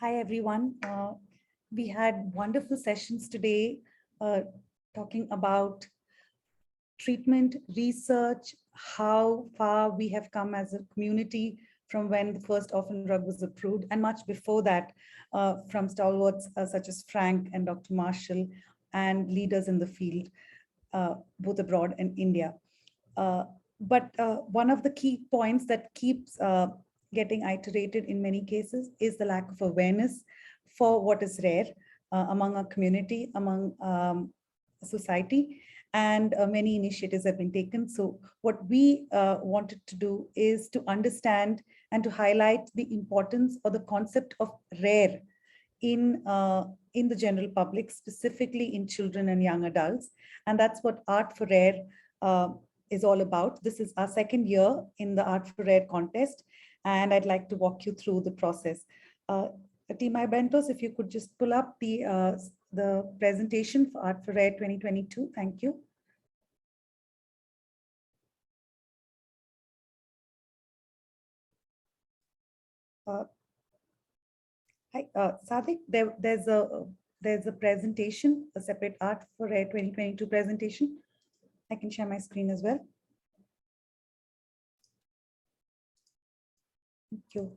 Hi, everyone. We had wonderful sessions today talking about treatment, research, how far we have come as a community from when the first orphan drug was approved, and much before that, from stalwarts such as Frank and Dr. Marshall and leaders in the field, both abroad and India. But one of the key points that keeps getting iterated in many cases is the lack of awareness for what is rare among our community, among society, and many initiatives have been taken. So what we wanted to do is to understand and to highlight the importance or the concept of rare in the general public, specifically in children and young adults. And that's what Art4RARE is all about. This is our second year in the Art4RARE contest, and I'd like to walk you through the process. Team Bentos, if you could just pull up the presentation for Art4RARE 2022. Thank you. Hi, Sadik, there's a presentation, a separate Art4RARE 2022 presentation. I can share my screen as well. Thank you.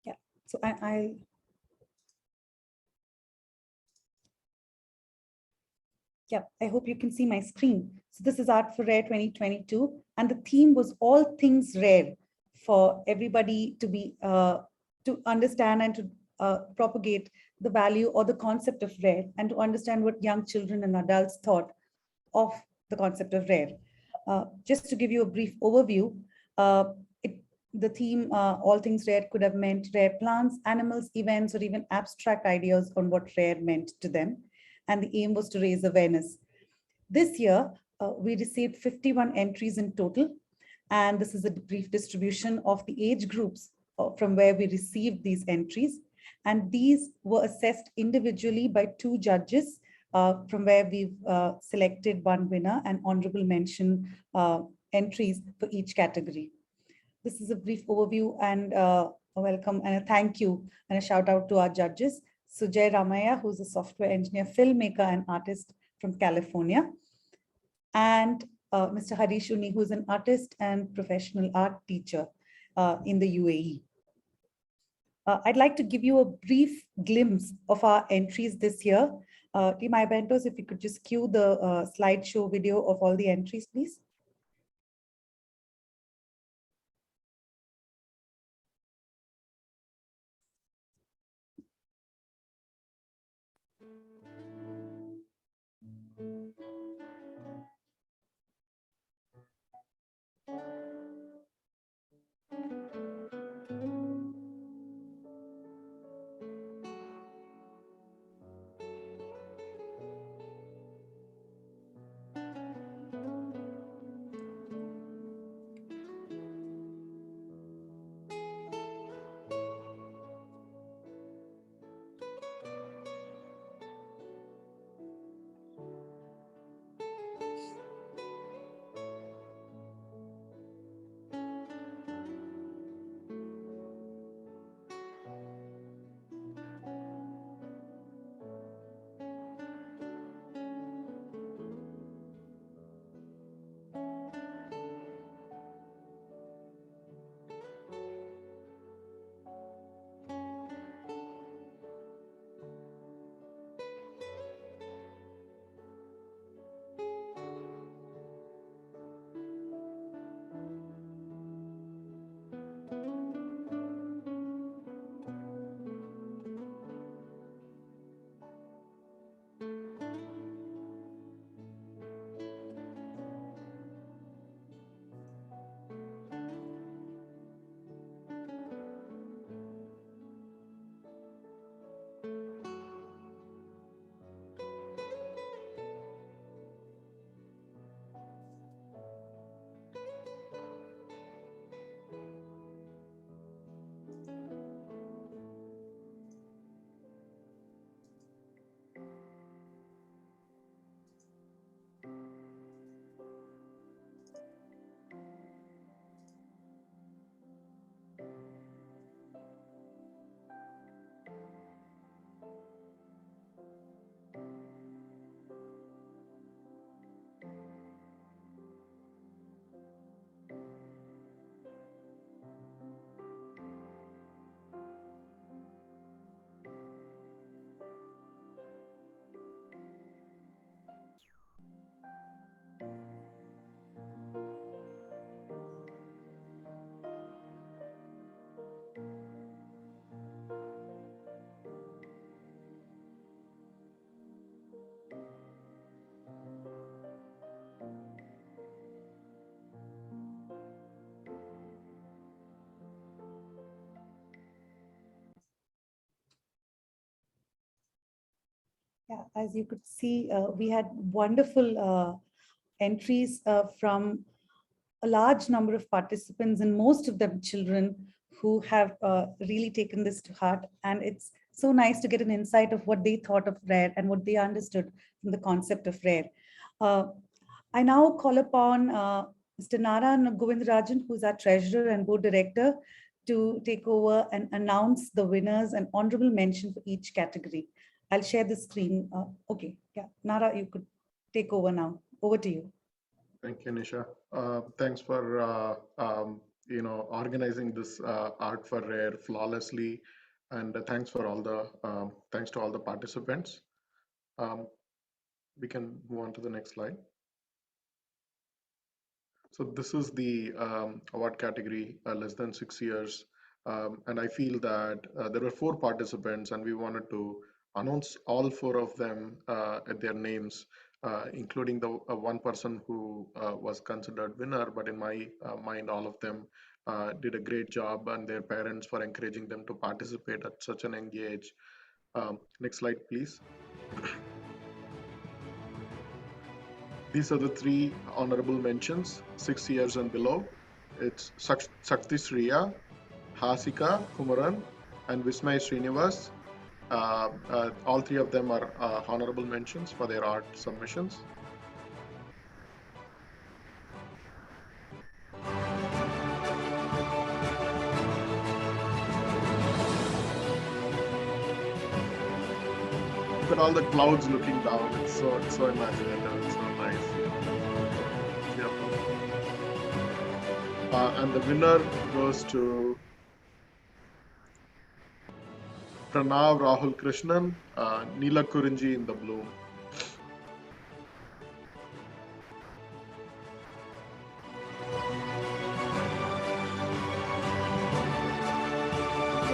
Yeah, so I hope you can see my screen. So this is Art4RARE 2022, and the theme was all things rare for everybody to be to understand and to propagate the value or the concept of rare, and to understand what young children and adults thought of the concept of rare. Just to give you a brief overview, the theme, all things rare, could have meant rare plants, animals, events, or even abstract ideas on what rare meant to them. And the aim was to raise awareness. This year, we received 51 entries in total. And this is a brief distribution of the age groups from where we received these entries. And these were assessed individually by 2 judges, from where we've selected 1 winner and honorable mention entries for each category. This is a brief overview and a welcome and a thank you and a shout out to our judges. Sujay Ramaya, who's a software engineer, filmmaker, and artist from California. And Mr. Harish Uni, who's an artist and professional art teacher in the UAE. I'd like to give you a brief glimpse of our entries this year. Team Bentos, if you could just cue the slideshow video of all the entries, please. Yeah, as you could see, we had wonderful entries from a large number of participants, and most of them children who have really taken this to heart. And it's so nice to get an insight of what they thought of rare and what they understood from the concept of rare. Uh, I now call upon Mr. Naran Govindarajan, who is our treasurer and board director, to take over and announce the winners and honorable mention for each category. I'll share the screen. Okay, yeah, Nara, you could take over now. Over to you. Thank you, Nisha. Thanks for organizing this Art for Rare flawlessly, and thanks to all the participants. We can move on to the next slide. So this is the award category, less than 6 years. And I feel that there were 4 participants, and we wanted to announce all 4 of them at their names, including the one person who was considered winner. But in my mind, all of them did a great job, and their parents for encouraging them to participate at such an young age. Next slide, please. These are the 3 honorable mentions, 6 years and below. It's Shakti Sriya, Hasika Kumaran, and Vismay Srinivas. All 3 of them are honorable mentions for their art submissions. Look at all the clouds looking down. It's so imaginative. It's so nice. Yep. And the winner goes to Pranav Rahul Krishnan, Neela Kurinji in the Bloom.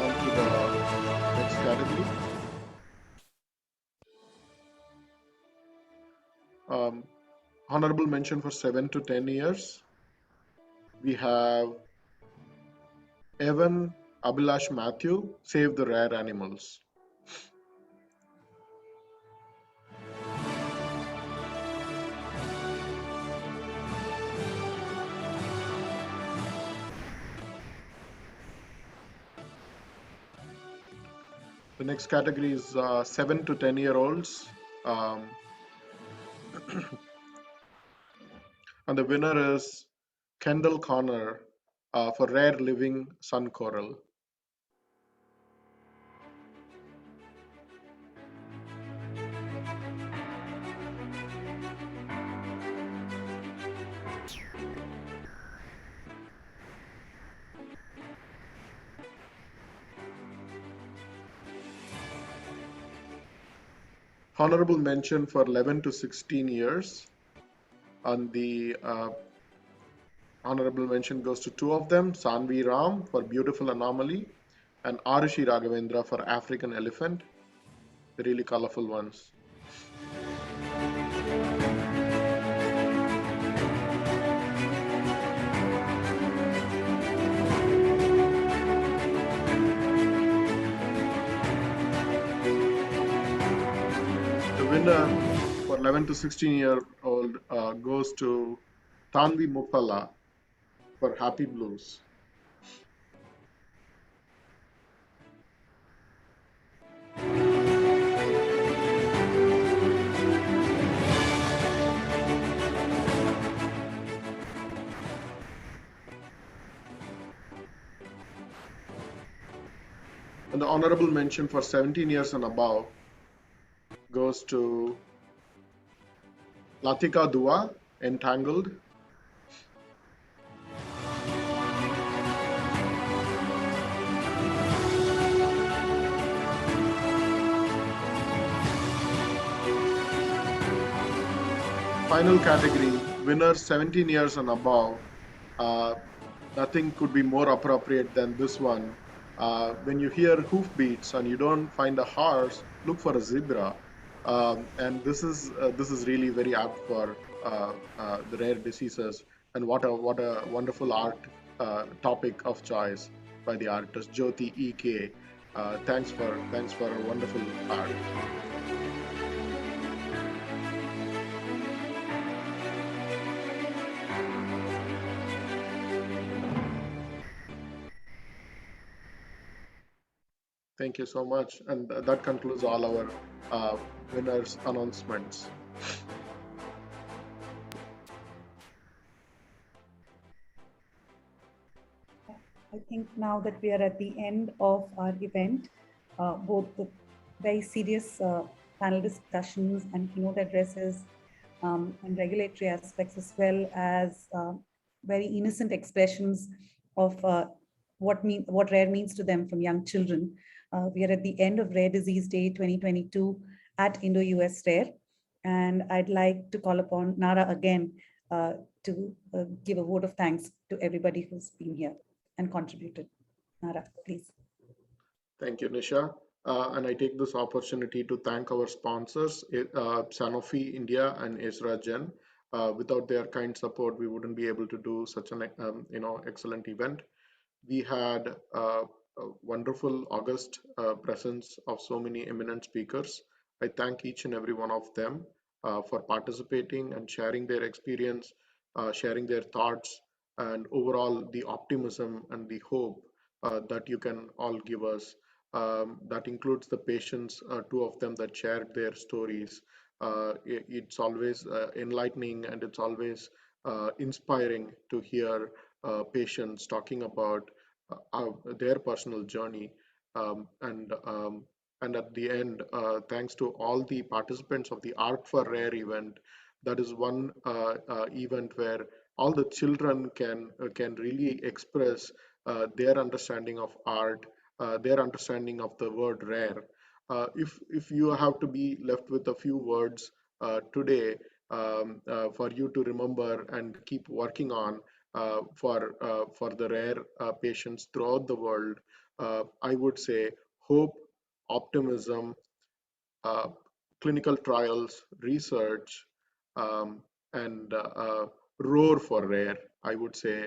On to the next category. Honorable mention for 7 to 10 years. We have Evan Abhilash Matthew, Save the Rare Animals. The next category is 7 to 10-year-olds. And the winner is Kendall Connor for Rare Living Sun Coral. Honorable mention for 11 to 16 years. And the honorable mention goes to 2 of them, Sanvi Ram for Beautiful Anomaly and Arushi Raghavendra for African Elephant, the really colorful ones. The winner for 11 to 16-year-old goes to Tanvi Mupala for Happy Blues. And the honorable mention for 17 years and above goes to Latika Dua, Entangled. Final category, winners 17 years and above. Nothing could be more appropriate than this one. When you hear hoofbeats and you don't find a horse, look for a zebra. And this is really very apt for the rare diseases. And what a wonderful art topic of choice by the artist Jyoti E.K. Thanks for a wonderful art. Thank you so much. And that concludes all our uh, winners announcements. I think now that we are at the end of our event, both the very serious panel discussions and keynote addresses and regulatory aspects, as well as very innocent expressions of what rare means to them from young children. We are at the end of Rare Disease Day 2022 at IndoUSrare, and I'd like to call upon Nara again to give a vote of thanks to everybody who's been here and contributed. Nara, please. Thank you, Nisha. And I take this opportunity to thank our sponsors, Sanofi India and Esragen. Without their kind support, we wouldn't be able to do such an excellent event. We had a wonderful August presence of so many eminent speakers. I thank each and every one of them for participating and sharing their experience, sharing their thoughts, and overall the optimism and the hope that you can all give us. That includes the patients, two of them that shared their stories. It's always enlightening, and it's always inspiring to hear patients talking about their personal journey. Um, and um, and at the end, thanks to all the participants of the ART4RARE event, that is one event where all the children can really express their understanding of art, their understanding of the word rare. If you have to be left with a few words today for you to remember and keep working on for the rare patients throughout the world, I would say hope, optimism, uh, clinical trials, research, um, and roar for rare. I would say,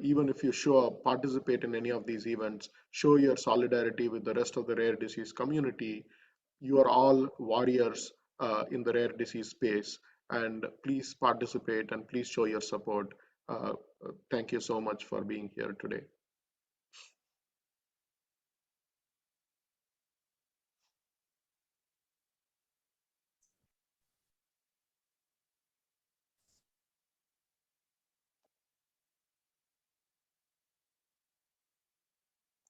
even if you show up, participate in any of these events, show your solidarity with the rest of the rare disease community. You are all warriors in the rare disease space, and please participate and please show your support. Thank you so much for being here today.